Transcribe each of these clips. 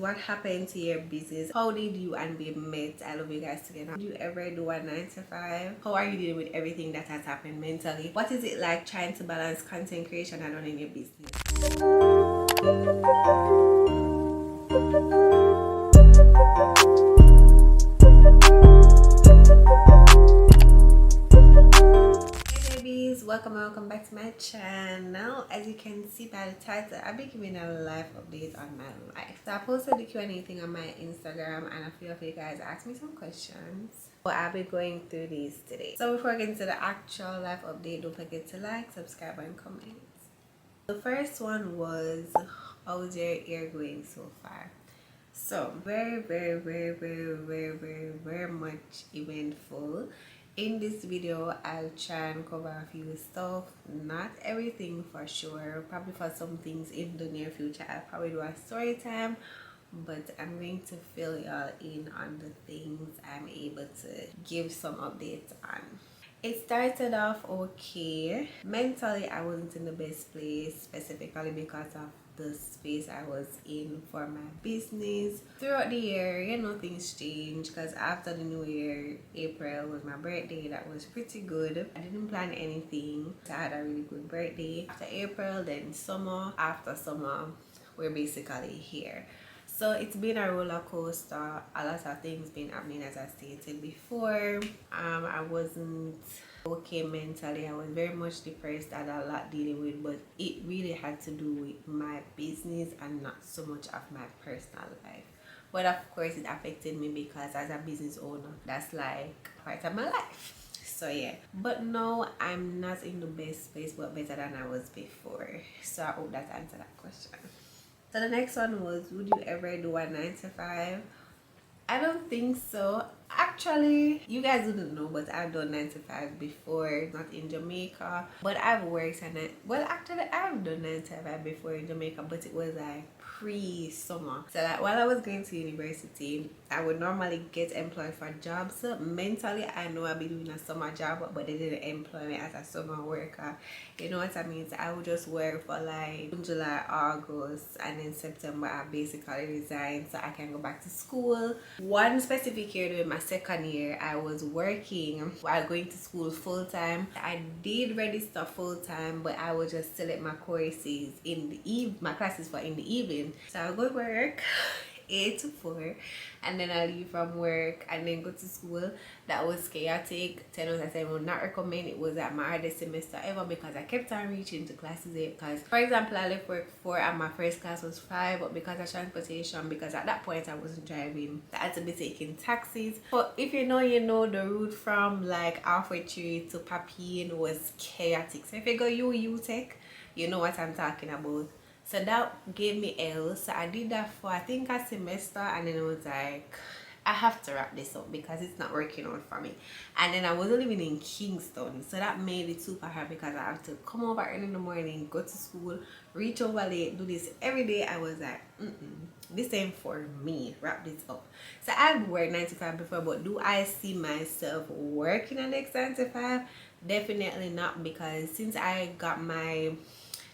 What happened to your business? How did you and babe met? I love you guys together. Did you ever do a 9 to 5? How are you dealing with everything that has happened mentally? What is it like trying to balance content creation and running your business? Welcome back to my channel. As you can see by the title, I'll be giving a life update on my life. So I posted the Q&A thing on my Instagram and a few of you guys asked me some questions, so I'll be going through these today. So before I get into the actual life update, don't forget to like, subscribe and comment. The first one was, how's your year going so far? So very much eventful. In this video I'll try and cover a few stuff, not everything for sure. Probably for some things in the near future I'll probably do a story time, but I'm going to fill y'all in on the things I'm able to give some updates on. It started off okay. Mentally I wasn't in the best place, specifically because of the space I was in for my business. Throughout the year, you know, things changed because after the new year, April was my birthday. That was pretty good. I didn't plan anything. I had a really good birthday. After April, then summer. After summer, we're basically here. So it's been a roller coaster. A lot of things been happening, as I stated before. I wasn't okay mentally. I was very much depressed. I had a lot dealing with, but it really had to do with my business and not so much of my personal life. But of course it affected me because as a business owner, that's like part of my life. So yeah, but now I'm not in the best place, but better than I was before. So I hope that answered that question. So the next one was, would you ever do a 9 to 5? I don't think so. Actually, you guys wouldn't know, but I've done 9 to 5 before, not in Jamaica. But I've worked and actually I've done 9 to 5 before in Jamaica, but it was like pre-summer. So like while I was going to university, I would normally get employed for jobs. So mentally I know I'd be doing a summer job, but they didn't employ me as a summer worker. You know what I mean? So I would just work for like July, August, and in September I basically resigned so I can go back to school. One specific year during my second year, I was working while going to school full-time. I did register full-time, but I would just select my courses in the my classes were in the evening. So I'll go to work 8 to 4, and then I leave from work and then go to school. That was chaotic. 10 out of 10 would not recommend. It was at my hardest semester ever because I kept on reaching to classes 8. Because for example, I left work 4 and my first class was 5, but because of transportation, because at that point I wasn't driving, I had to be taking taxis. But if you know the route from like halfway tree to Papine was chaotic. So if you go UTech, you know what I'm talking about. So that gave me L. So I did that for I think a semester, and then it was like, I have to wrap this up because it's not working out for me. And then I was living in Kingston, so that made it super hard because I have to come over early in the morning, go to school, reach over late, do this every day. I was like, this ain't for me. Wrap this up. So I've worked 9 to 5 before, but do I see myself working the next 9 to 5? Definitely not, because since I got my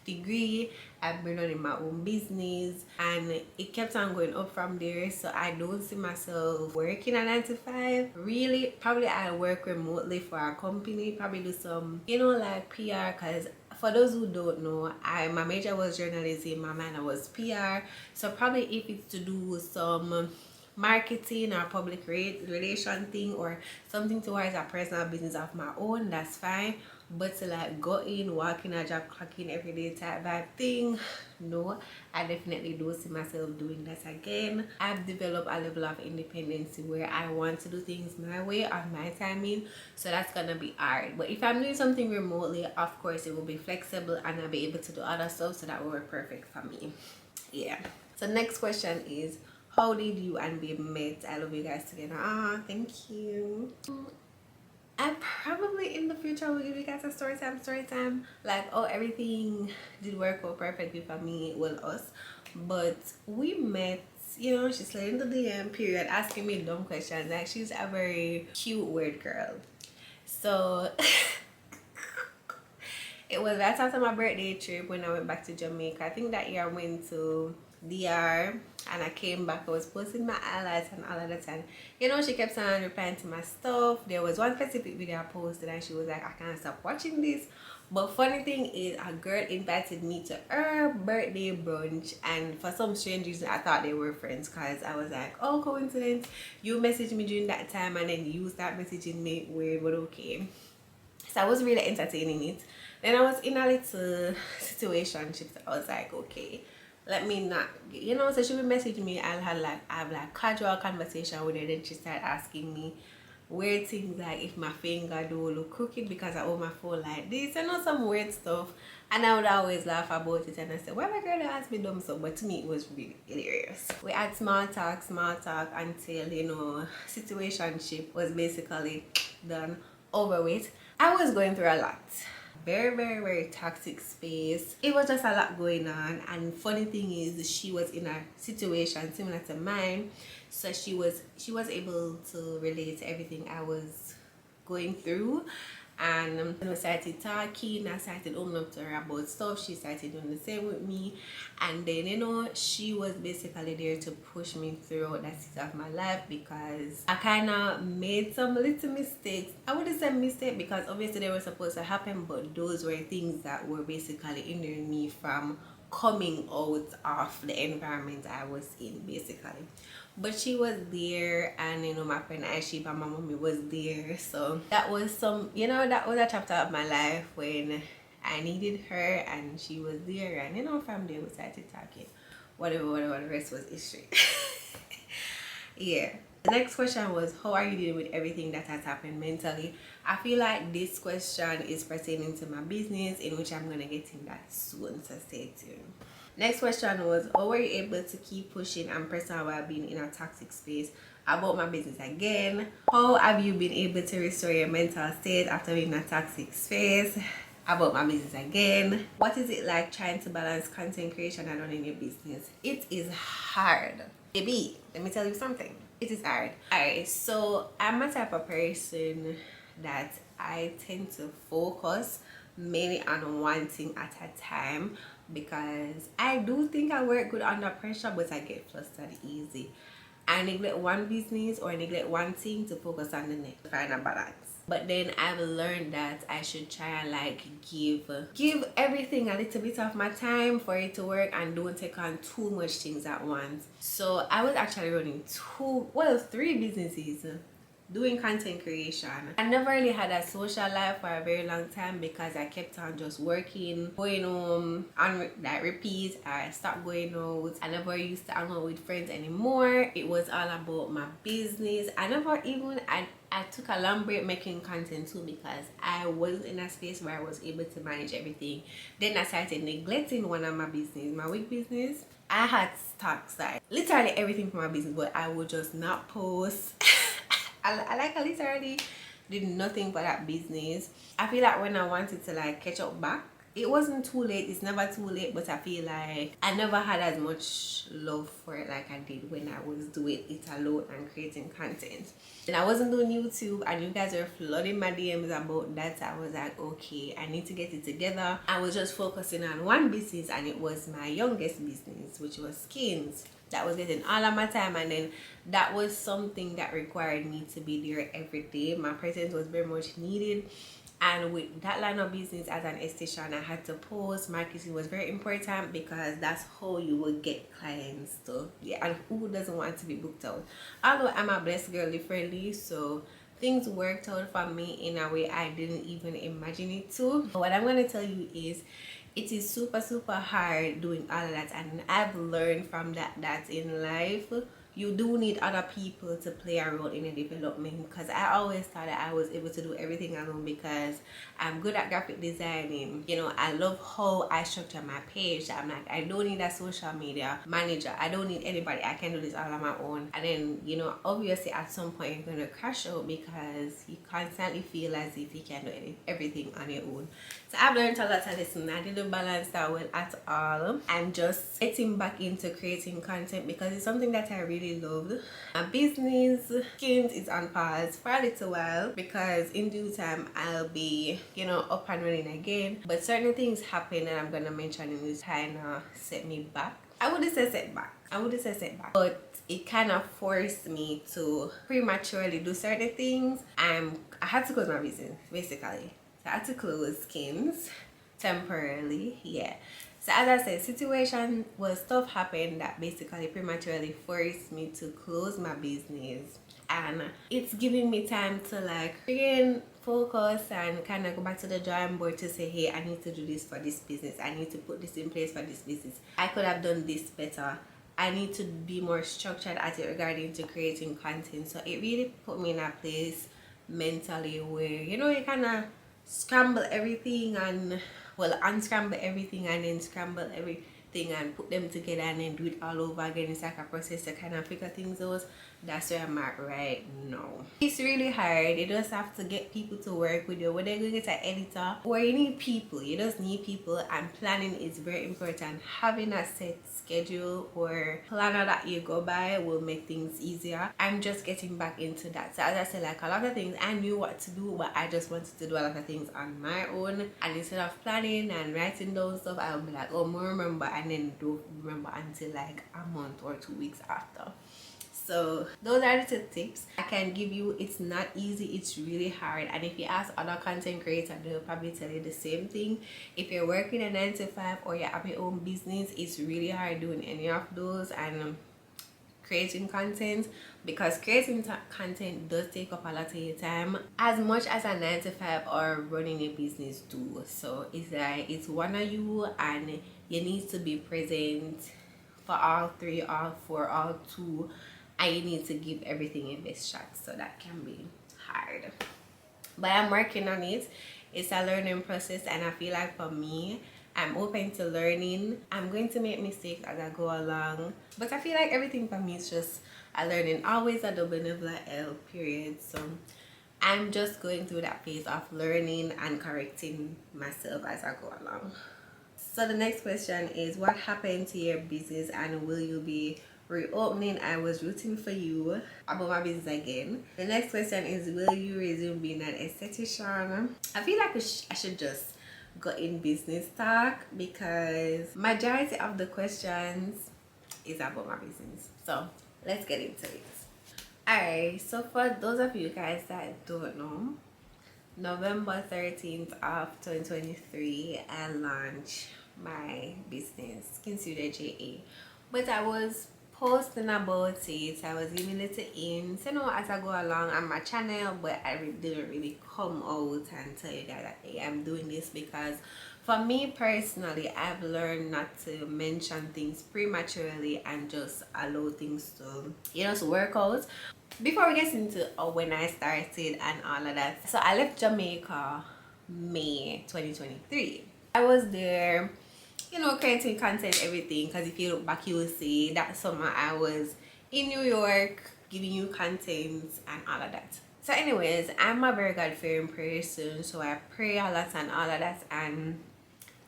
degree, I've been running my own business and it kept on going up from there. So I don't see myself working a 9 to 5 really. Probably I work remotely for a company, probably do some, you know, like PR, because for those who don't know, my major was journalism, my minor was PR. So probably if it's to do some marketing or public relation thing or something towards a personal business of my own, that's fine. But to like go in, walk in a job, clock in every day type vibe thing, no, I definitely don't see myself doing that again. I've developed a level of independence where I want to do things my way on my timing, so that's gonna be hard. But if I'm doing something remotely, of course it will be flexible and I'll be able to do other stuff, so that will work perfect for me. Yeah. So next question is, how did you and babe met? I love you guys together. Thank you. I probably in the future will give you guys a story time, like, oh, everything did work out perfectly for me, well, us, but we met, you know, she slid into the DM period asking me dumb questions. Like, she's a very cute weird girl. So it was right after my birthday trip when I went back to Jamaica. I think that year I went to DR and I came back. I was posting my highlights and all of that, and you know, she kept on replying to my stuff. There was one specific video I posted and she was like, I can't stop watching this. But funny thing is, a girl invited me to her birthday brunch, and for some strange reason I thought they were friends, because I was like, oh, coincidence, you messaged me during that time and then you start messaging me. Weird, but okay. So I was really entertaining it. Then I was in a little situation. So I was like, okay, let me not, you know. So she would message me. I have like casual conversation with her. Then she started asking me weird things, like if my finger do look crooked because I hold my phone like this, you know, some weird stuff. And I would always laugh about it, and I said, why my girl asked me dumb stuff? But to me it was really hilarious. We had small talk until, you know, situationship was basically done, over with. I was going through a lot. Very toxic space. It was just a lot going on, and funny thing is, she was in a situation similar to mine, so she was able to relate to everything I was going through. And we started talking. I started opening up to her about stuff. She started doing the same with me, and then, you know, she was basically there to push me through that season of my life, because I kind of made some little mistakes. I wouldn't say mistake, because obviously they were supposed to happen, but those were things that were basically hindering me from coming out of the environment I was in, basically. But she was there, and you know, my friend Aisha and my mommy was there. So that was some, you know, that was a chapter of my life when I needed her, and she was there. And you know, from there we started talking, whatever, the rest was history. Yeah. The next question was, how are you dealing with everything that has happened mentally? I feel like this question is pertaining to my business, in which I'm gonna get in that soon, so stay tuned. Next question was, how were you able to keep pushing and personal while being in a toxic space? About my business again. How have you been able to restore your mental state after being in a toxic space? About my business again. What is it like trying to balance content creation and running your business? It is hard. Baby, let me tell you something. It is hard. Alright, so I'm a type of person that I tend to focus mainly on one thing at a time, because I do think I work good under pressure, but I get flustered easy. I neglect one business or neglect one thing to focus on the next to find a balance. But then I've learned that I should try and like give everything a little bit of my time for it to work, and don't take on too much things at once. So I was actually running three businesses, doing content creation. I never really had a social life for a very long time, because I kept on just working, going home on that repeat. I stopped going out. I never used to hang out with friends anymore. It was all about my business. I took a long break making content too, because I wasn't in a space where I was able to manage everything. Then I started neglecting one of my business, my wig business. I had stocks, like literally everything for my business, but I would just not post. I literally did nothing for that business. I feel like when I wanted to like catch up back, it wasn't too late. It's never too late, but I feel like I never had as much love for it like I did when I was doing it alone and creating content. And I wasn't doing YouTube, and you guys were flooding my DMs about that. I was like, okay, I need to get it together. I was just focusing on one business, and it was my youngest business, which was SKYNS. That was getting all of my time, and then that was something that required me to be there every day. My presence was very much needed, and with that line of business as an esthetician, I had to post. Marketing was very important, because that's how you will get clients too. Yeah, and who doesn't want to be booked out? Although I'm a blessed girl differently, so things worked out for me in a way I didn't even imagine it to. What I'm going to tell you is, it is super hard doing all of that, and I've learned from that in life you do need other people to play a role in the development, because I always thought that I was able to do everything alone, because I'm good at graphic designing. You know, I love how I structure my page. I'm like, I don't need a social media manager. I don't need anybody. I can do this all on my own. And then, you know, obviously at some point you're going to crash out, because you constantly feel as if you can do everything on your own. So I've learned a lot of lessons. I didn't balance that well at all. I'm just getting back into creating content, because it's something that I really loved. My business SKYNS is on pause for a little while, because in due time I'll be, you know, up and running again. But certain things happen, and I'm gonna mention in this kind of set me back. I wouldn't say setback. I wouldn't say setback, but it kind of forced me to prematurely do certain things. I had to close my business basically. So I had to close SKYNS temporarily, yeah. So as I said, situation was stuff happened that basically prematurely forced me to close my business, and it's giving me time to like again focus and kind of go back to the drawing board to say, hey, I need to do this for this business, I need to put this in place for this business, I could have done this better, I need to be more structured at it regarding to creating content. So it really put me in a place mentally where, you know, you kind of scramble everything and, well, unscramble everything and then scramble everything and put them together and then do it all over again. It's like a process to kind of figure things out. That's where I'm at right now. It's really hard. You just have to get people to work with you, whether you're going to get an editor or you need people. You just need people, and planning is very important. Having a set schedule or planner that you go by will make things easier. I'm just getting back into that. So as I said, like a lot of things I knew what to do, but I just wanted to do a lot of things on my own, and instead of planning and writing down stuff, I'll be like, oh, more remember, and then don't remember until like a month or 2 weeks after. So those are the 2 tips I can give you. It's not easy, it's really hard, and if you ask other content creators, they'll probably tell you the same thing. If you're working a 9 to 5 or you have your own business, it's really hard doing any of those and creating content, because creating content does take up a lot of your time, as much as a 9 to 5 or running a business do. So it's like it's one of you, and you need to be present for all 3, all 4, all 2, and you need to give everything your best shot. So that can be hard, but I'm working on it. It's a learning process, and I feel like for me, I'm open to learning. I'm going to make mistakes as I go along, but I feel like everything for me is just a learning, always a double never L period. So I'm just going through that phase of learning and correcting myself as I go along. So the next question is, what happened to your business and will you be reopening? I was rooting for you about my business again. The next question is, will you resume being an esthetician? I feel like I should just go in business talk, because majority of the questions is about my business. So let's get into it. Alright, so for those of you guys that don't know, November 13th of 2023 I launched my business, SKYNS.JA, but I was posting about it, I was giving it hints, you know, as I go along on my channel, but I didn't really come out and tell you guys that hey, I'm doing this, because for me personally, I've learned not to mention things prematurely and just allow things to, you know, to work out. Before we get into when I started and all of that, so I left Jamaica May 2023. I was there, you know, creating content, everything, because if you look back, you will see that summer I was in New York giving you content and all of that. So anyways, I'm a very God-fearing person, so I pray a lot and all of that, and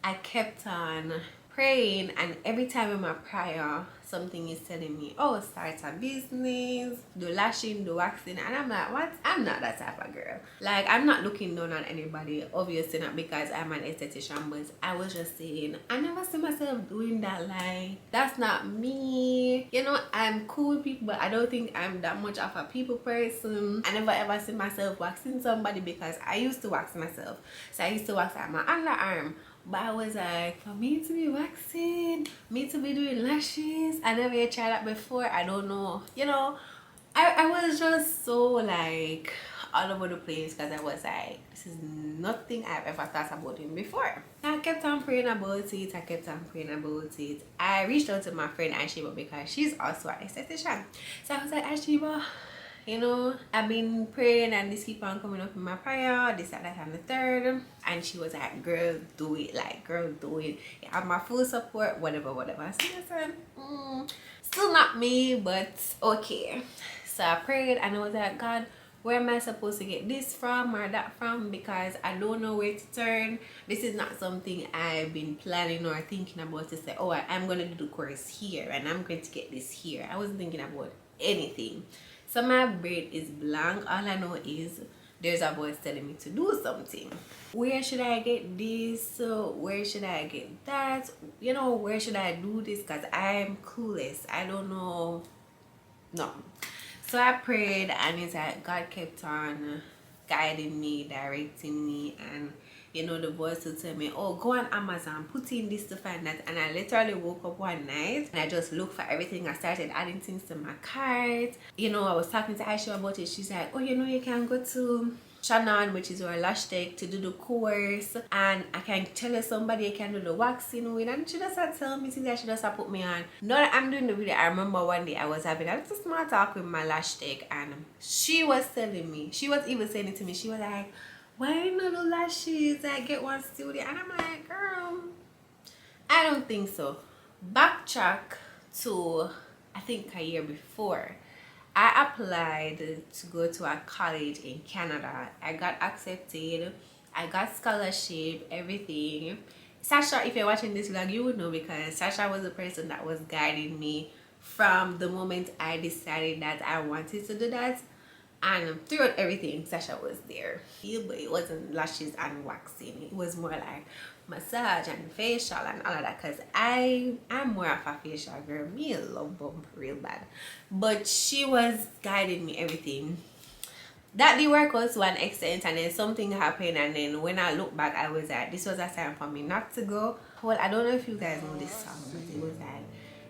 I kept on praying, and every time in my prayer something is telling me, oh, start a business, do lashing, do waxing, and I'm like, what? I'm not that type of girl. Like, I'm not looking down on anybody, obviously not because I'm an esthetician, but I was just saying, I never see myself doing that. Like, that's not me, you know. I'm cool with people, but I don't think I'm that much of a people person. I never ever see myself waxing somebody, because I used to wax myself. So I used to wax at my underarm, but I was like, for me to be waxing, me to be doing lashes, I never had tried that before. I don't know, you know. I was just so like all over the place, because I was like, this is nothing I've ever thought about doing before. I kept on praying about it. I kept on praying about it. I reached out to my friend Ashiba, because she's also an esthetician. So I was like, Ashiba, you know, I've been praying and this keep on coming up in my prayer, this and that and the third. And she was like, girl, do it. Like, girl, do it. You have my full support, whatever. So I said, still not me, but okay. So I prayed and I was like, God, where am I supposed to get this from or that from? Because I don't know where to turn. This is not something I've been planning or thinking about to say, oh, I'm going to do the course here and I'm going to get this here. I wasn't thinking about anything. So my brain is blank. All I know is there's a voice telling me to do something. Where should I get this? Where should I get that? You know, where should I do this? Because I'm clueless. I don't know. No. So I prayed, and it's like God kept on guiding me, directing me, and you know, the voice would tell me, oh, go on Amazon, put in this to find that. And I literally woke up one night and I just looked for everything. I started adding things to my cart. You know, I was talking to Aisha about it. She's like, oh, you know, you can go to Shannon, which is our lash tech, to do the course, and I can tell you somebody I can do the waxing with. And she just had to tell me things that she just had put me on. Now that I'm doing the video, I remember one day I was having a little small talk with my lash tech, and she was telling me, she was even saying it to me, she was like, why you not do lashes? I get one studio. And I'm like, girl, I don't think so. Backtrack to, I think, a year before. I applied to go to a college in Canada. I got accepted. I got scholarship, everything. Sasha, if you're watching this vlog, you would know, because Sasha was the person that was guiding me from the moment I decided that I wanted to do that. And throughout everything, Sasha was there. Yeah, but it wasn't lashes and waxing. It was more like massage and facial and all of that. Because I'm more of a facial girl. Me love bump real bad. But she was guiding me everything. That did work out to an extent, and then something happened, and then when I look back, I was like, this was a time for me not to go. Well, I don't know if you guys know this song, but it was like,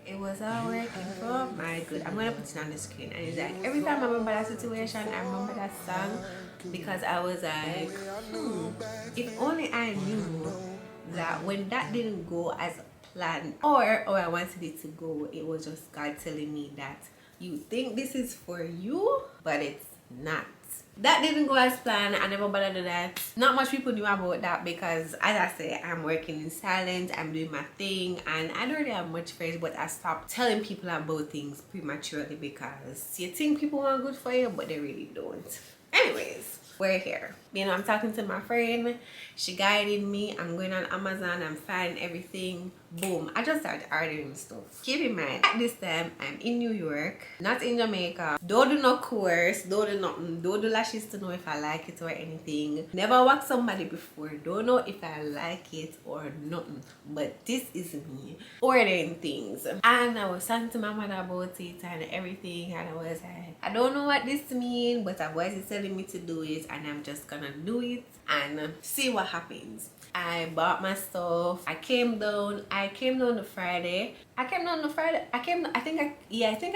it was all working for my good. I'm gonna put it on the screen, and it's like every time I remember that situation, I remember that song, because I was like, if only I knew that when that didn't go as planned, or I wanted it to go, it was just God telling me that you think this is for you, but it's not. That didn't go as planned. I never bothered with that. Not much people knew about that, because as I say, I'm working in silence, I'm doing my thing, and I don't really have much friends, but I stopped telling people about things prematurely, because you think people want good for you, but they really don't. Anyways, we're here. You know, I'm talking to my friend. She guided me. I'm going on Amazon. I'm finding everything. Boom. I just started ordering stuff. Keep in mind, at this time, I'm in New York, not in Jamaica. Don't do no course. Don't do nothing. Don't do lashes to know if I like it or anything. Never wax somebody before. Don't know if I like it or nothing. But this is me ordering things. And I was talking to my mother about it and everything. And I was like, I don't know what this means, but a voice is telling me to do it. And I'm just gonna do it and see what happens. I bought my stuff. I came down the Friday. I think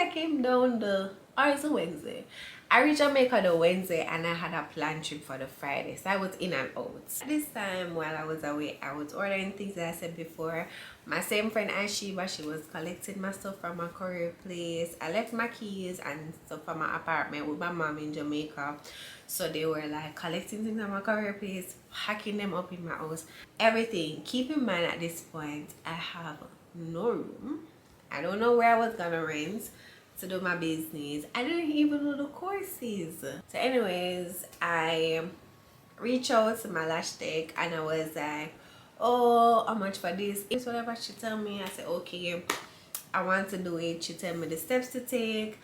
I came down or it's a Wednesday. I reached Jamaica the Wednesday, and I had a planned trip for the Friday, so I was in and out. This time while I was away, I was ordering things that I said before. My same friend Aisha, she was collecting my stuff from my courier place. I left my keys and stuff from my apartment with my mom in Jamaica, so they were like collecting things from my courier place, packing them up in my house, everything. Keep in mind, at this point, I have no room. I don't know where I was gonna rent to do my business. I didn't even know the courses. So anyways, I reached out to my lash tech, and I was like, oh, how much for this? It's whatever she tell me. I said, okay, I want to do it. She tell me the steps to take.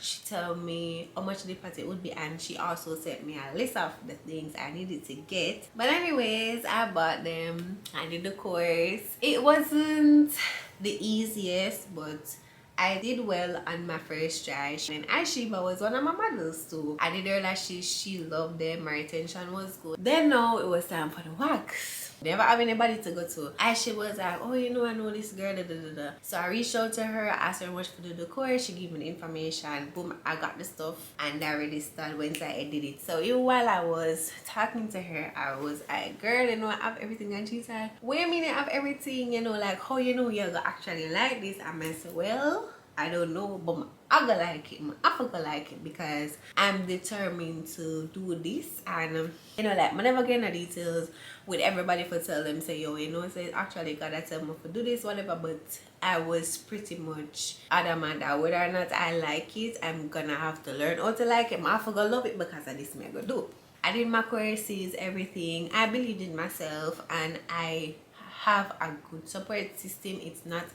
She tell me how much the deposit would be, and she also sent me a list of the things I needed to get. But anyways, I bought them. I did the course. It wasn't the easiest, but I did well on my first try. And Aisha was one of my models too. I did her lashes, she loved them, my retention was good. Then now it was time for the wax. Never have anybody to go to. Aisha was like, oh, you know, I know this girl, da, da, da, da. So I reached out to her, asked her how much to do the course. She gave me the information. Boom, I got the stuff, and I already started Wednesday. I did it. So even while I was talking to her, I was like, girl, you know, I have everything. And she's like, wait a minute, I have everything, you know, like, how you know you're actually like this? I said, well, I don't know, but I gonna like it. I gonna like it, because I'm determined to do this. And you know, like, I never get no details with everybody for tell them, say, yo, you know, say actually God I tell me to do this, whatever. But I was pretty much adamant that whether or not I like it, I'm gonna have to learn how to like it. I gonna love it, because of this me I gonna do. I did my courses, everything. I believed in myself, and I have a good support system. It's not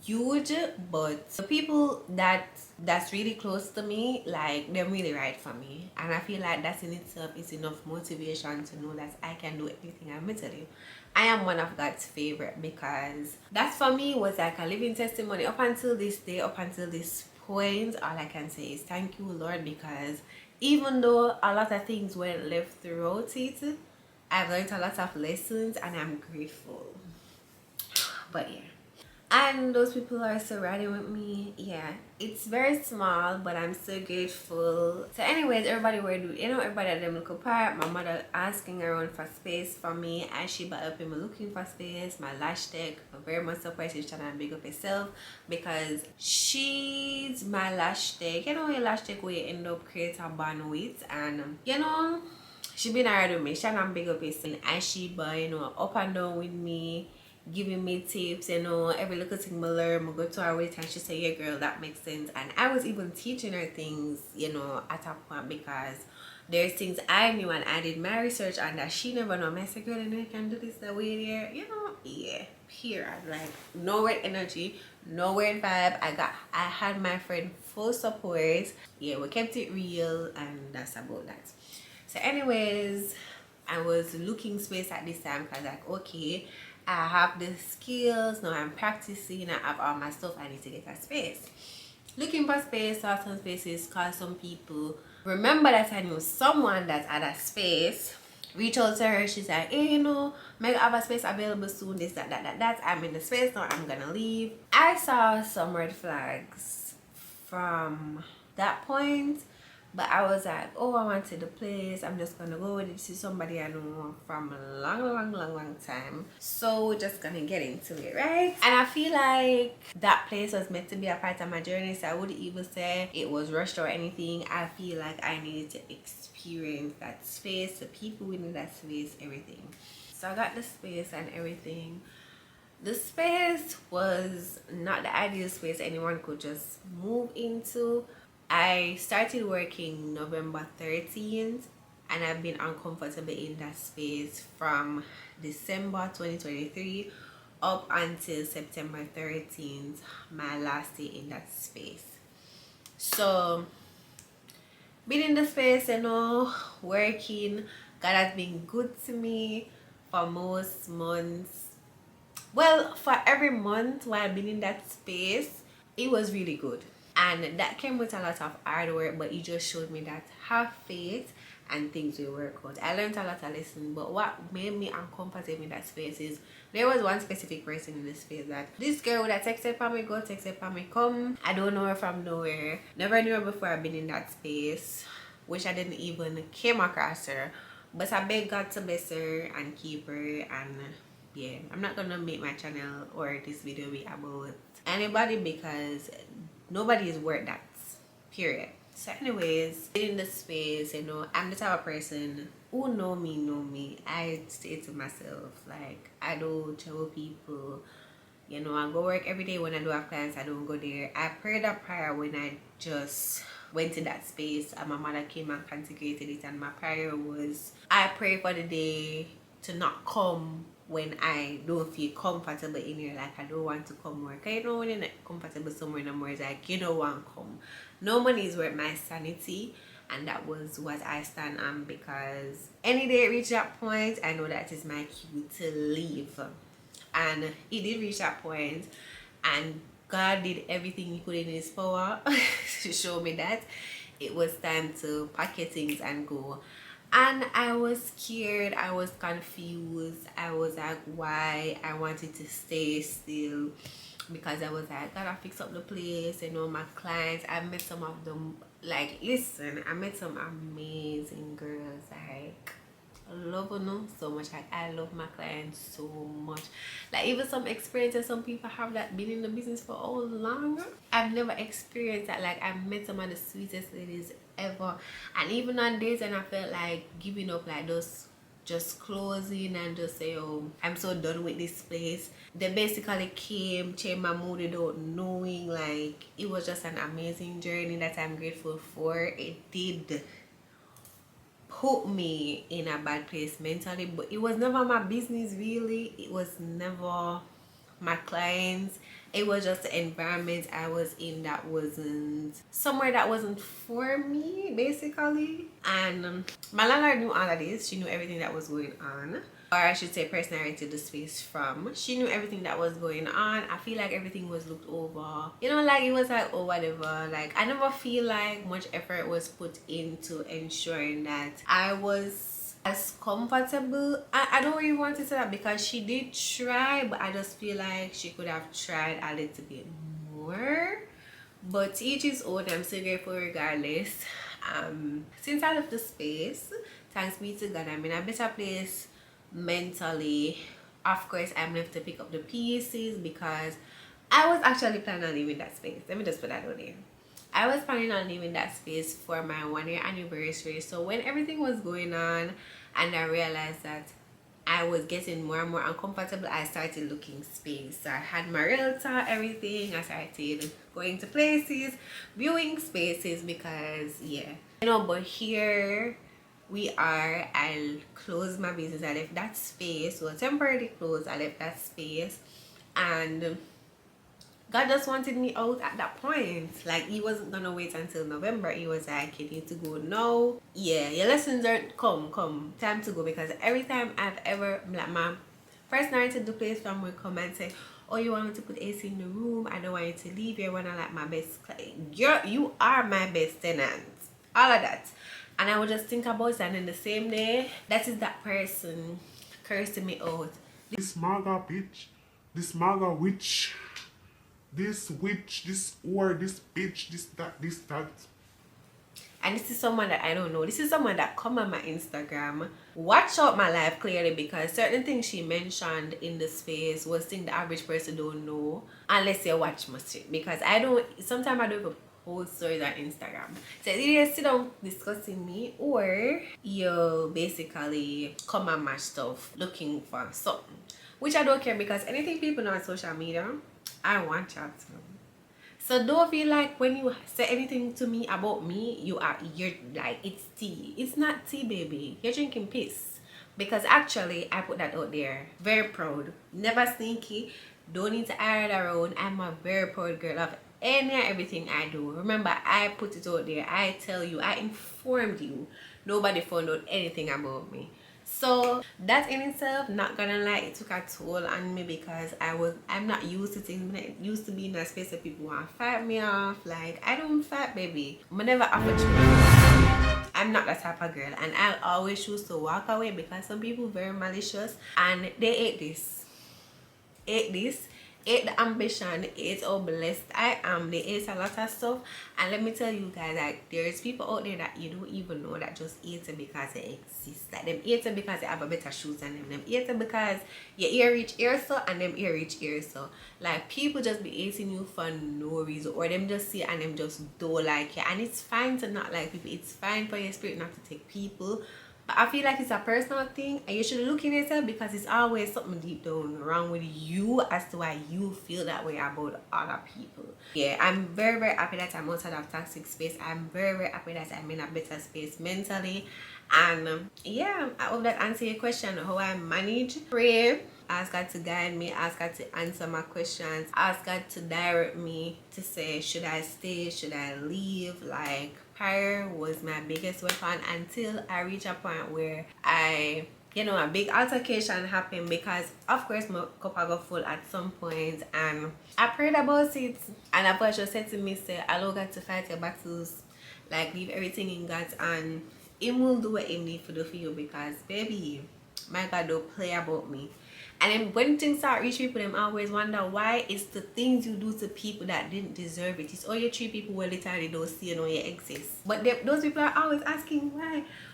huge, but the people that's really close to me, like, they're really right for me, and I feel like that in itself is enough motivation to know that I can do anything. I'm gonna tell you, I am one of God's favorite, because that for me was like a living testimony. Up until this day, up until this point, all I can say is thank you, Lord, because even though a lot of things went left throughout it, I've learned a lot of lessons and I'm grateful. But yeah, and those people are surrounding with me. Yeah, it's very small, but I'm so grateful. So anyways, everybody were doing, everybody at them look apart. My mother asking around for space for me, and she brought up him looking for space. My lash tech, I'm very much surprised she's trying to big up herself, because she's my lash tech. Your lash tech where you end up create a bond with, and she been around with me. She and big up herself, and she but up and down with me, giving me tips, every little thing I learn. I go to her with and she say, yeah girl, that makes sense. And I was even teaching her things, at a point, because there's things I knew and I did my research on that she never know. I said, girl, you can do this the way there, yeah, period. Like, no weird energy, no weird vibe. I had my friend full support. Yeah, we kept it real, and that's about that. So anyways, I was looking space at this time, because like, okay, I have the skills, now I'm practicing, I have all my stuff, I need to get a space. Looking for space, saw some spaces, call some people. Remember that I knew someone that had a space. Reach out to her, she's like, hey, may I have a space available soon, this, that. I'm in the space now, I'm gonna leave. I saw some red flags from that point, but I was like, oh, I wanted the place, I'm just gonna go with it. This is somebody I know from a long time, so we're just gonna get into it, right? And I feel like that place was meant to be a part of my journey, so I wouldn't even say it was rushed or anything. I feel like I needed to experience that space, the people within that space, everything. So I got the space and everything. The space was not the ideal space anyone could just move into. I started working November 13th, and I've been uncomfortable in that space from December 2023 up until September 13th, my last day in that space. So being in the space, working, God has been good to me for most months. Well, for every month while I've been in that space, it was really good. And that came with a lot of hard work, but it just showed me that have faith and things will work out. I learned a lot of lessons, but what made me uncomfortable in that space is there was one specific person in this space that this girl would have texted for me, go texted for me, come. I don't know her from nowhere. Never knew her before I've been in that space, which I didn't even came across her. But I beg God to bless her and keep her. And yeah, I'm not gonna make my channel or this video be about anybody, because nobody is worth that, period. So anyways, in the space, I'm the type of person who know me. I stay to myself. Like, I don't tell people, I go work every day. When I do have clients, I don't go there. I prayed a prayer when I just went to that space, and my mother came and consecrated it, and my prayer was, I pray for the day to not come when I don't feel comfortable in here. Like, I don't want to come work. When you're not comfortable somewhere no more, it's like you don't want to come. No money is worth my sanity, and that was what I stand on, because any day it reach that point, I know that is my cue to leave. And it did reach that point, and God did everything he could in his power to show me that it was time to pack your things and go. And I was scared, I was confused, I was like, why? I wanted to stay still, because I was like, gotta fix up the place, my clients. I met some of them, like, listen, I met some amazing girls, like, I love them so much. Like, I love my clients so much. Like, even some experiences some people have that been in the business for all long, I've never experienced that. Like, I met some of the sweetest ladies ever, and even on days when I felt like giving up, like those just closing and just say, oh, I'm so done with this place, they basically came, changed my mood without knowing. Like, it was just an amazing journey that I'm grateful for. It did put me in a bad place mentally, but it was never my business, really. It was never my clients. It was just the environment I was in that wasn't somewhere that wasn't for me, basically. And my landlord knew all of this. She knew everything that was going on, or I should say person I rented the space from. She knew everything that was going on. I feel like everything was looked over, you know, like it was like, oh whatever. Like I never feel like much effort was put into ensuring that I was as comfortable. I don't really want to say that because she did try, but I just feel like she could have tried a little bit more. But to each his own. I'm still grateful regardless. Since I left the space, thanks be to God, I'm in a better place mentally. Of course, I'm left to pick up the pieces because I was actually planning on leaving that space. Let me just put that out there. I was planning on leaving that space for my 1-year anniversary. So when everything was going on and I realized that I was getting more and more uncomfortable, I started looking space. So I had my realtor, everything. I started going to places, viewing spaces because, yeah. You know, but here we are. I'll close my business. I left that space. Well, temporarily closed. I left that space. And God just wanted me out at that point. Like he wasn't gonna wait until November. He was like, you need to go now. Yeah, your lessons are come time to go. Because every time I've ever, like my first night to the place from will come and say, oh, you want me to put AC in the room, I don't want you to leave, you're one of like my best client, you are my best tenant, all of that. And I would just think about it, and in the same day, that is that person cursing me out. This MAGA bitch, this MAGA witch, this witch, this whore, this bitch, this that. And this is someone that I don't know. This is someone that come on my Instagram, watch out my life clearly, because certain things she mentioned in the space was things the average person don't know unless you watch my shit. Because I don't, sometimes I don't even post stories on Instagram. So either you sit down discussing me, or you basically come on my stuff looking for something. Which I don't care, because anything people know on social media, I want y'all to know. So don't feel like when you say anything to me about me, you're like, it's tea. It's not tea, baby. You're drinking piss. Because actually, I put that out there. Very proud. Never sneaky. Don't need to hide around. I'm a very proud girl of any and everything I do. Remember, I put it out there. I tell you. I informed you. Nobody found out anything about me. So that in itself, not gonna lie, it took a toll on me, because I'm not used to things. I'm not used to being in a space where people want to fight me off. Like, I don't fight, baby. I'm never opportunity. I'm not that type of girl, and I'll always choose to walk away, because some people very malicious and they ate this, ate the ambition, ate how blessed I am. They ate a lot of stuff. And let me tell you guys, like, there's people out there that you don't even know that just ate it because they exist. Like, them ate it because they have a better shoes than them. Them ate it because your ear reach ear so, and them ear reach ear so. Like, people just be eating you for no reason, or them just see and them just don't like you. And it's fine to not like people. It's fine for your spirit not to take people. I feel like it's a personal thing, and you should look in yourself, because it's always something deep down wrong with you as to why you feel that way about other people. Yeah, I'm very, very happy that I'm outside of toxic space. I'm very, very happy that I'm in a better space mentally. And yeah, I hope that answers your question, how I manage. Pray, ask God to guide me, ask God to answer my questions, ask God to direct me to say, should I stay, should I leave? Like, prayer was my biggest weapon until I reach a point where a big altercation happened, because of course my cup got full at some point, and I prayed about it, and a pastor said to me, say, allow God to fight your battles, like, leave everything in God's hand. He will do what he need to do for you, because baby, my God don't play about me. And then when things start reaching people, them always wonder why it's the things you do to people that didn't deserve it. It's all you treat people well, literally don't see you know you exist. But those people are always asking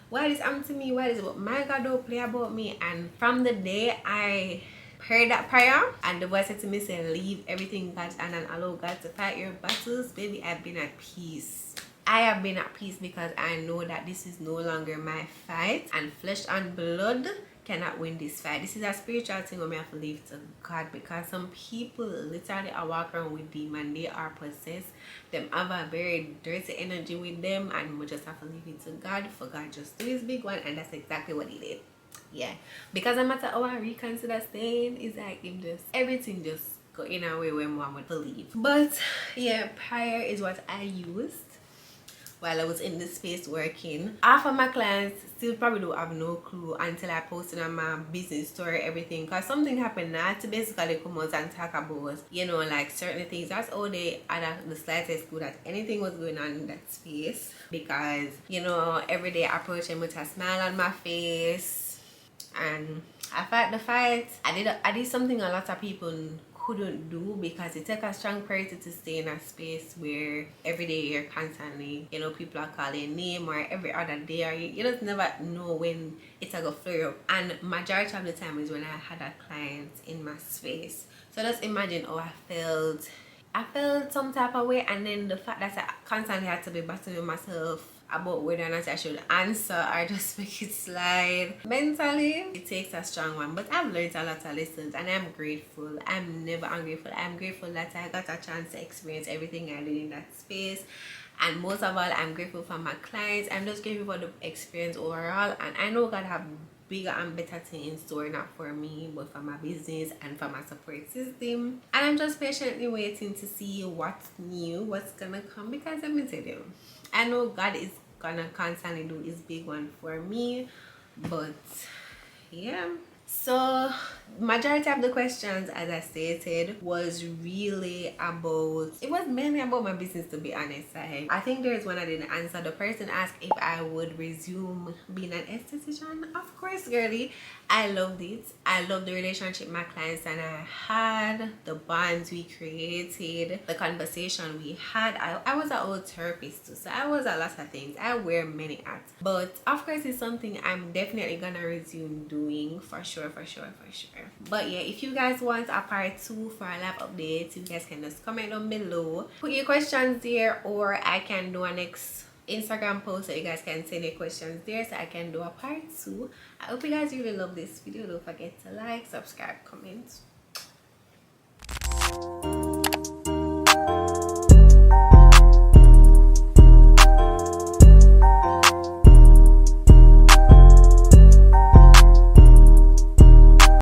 why this happened to me, why this, but my God don't play about me. And from the day I heard that prayer and the voice said to me, say, leave everything in God's hand and allow God to fight your battles, baby, I've been at peace. I have been at peace, because I know that this is no longer my fight, and flesh and blood cannot win this fight. This is a spiritual thing where I have to leave to God, because some people literally are walking around with demons. They are possessed. Them have a very dirty energy with them, and we just have to leave it to God, for God just do his big one, and that's exactly what he did. Yeah, because no matter how I reconsider staying, it's like him just, everything just go in a way where mom would believe. But yeah, prior is what I used while I was in this space working. Half of my clients still probably don't have no clue until I posted on my business story everything, because something happened now to basically come out and talk about, you know, like certain things. That's all they had the slightest clue that anything was going on in that space, because, you know, every day I approach them with a smile on my face, and I fight the fight. I did something a lot of people couldn't do, because it takes a strong person to stay in a space where every day you're constantly, you know, people are calling name, or every other day, or you just never know when it's a go flare up. And majority of the time is when I had a client in my space. So just imagine how I felt some type of way, and then the fact that I constantly had to be battling with myself about whether or not I should answer or just make it slide. Mentally, it takes a strong one, but I've learned a lot of lessons, and I'm grateful. I'm never ungrateful. I'm grateful that I got a chance to experience everything I did in that space, and most of all, I'm grateful for my clients. I'm just grateful for the experience overall, and I know God have bigger and better things in store, not for me but for my business and for my support system. And I'm just patiently waiting to see what's new, what's gonna come, because let me tell you, I know God is gonna constantly do his big one for me. But yeah, so majority of the questions, as I stated, was really about, it was mainly about my business, to be honest. I think there's one I didn't answer. The person asked if I would resume being an esthetician. Of course, girly, I loved it. I loved the relationship my clients and I had, the bonds we created, the conversation we had. I was an old therapist too, so I was a lot of things. I wear many hats, but of course it's something I'm definitely gonna resume doing for sure. But yeah, if you guys want a part 2 for a live update, you guys can just comment down below, put your questions there, or I can do a next Instagram post so you guys can send your questions there, so I can do a part 2. I hope you guys really love this video. Don't forget to like, subscribe, comment.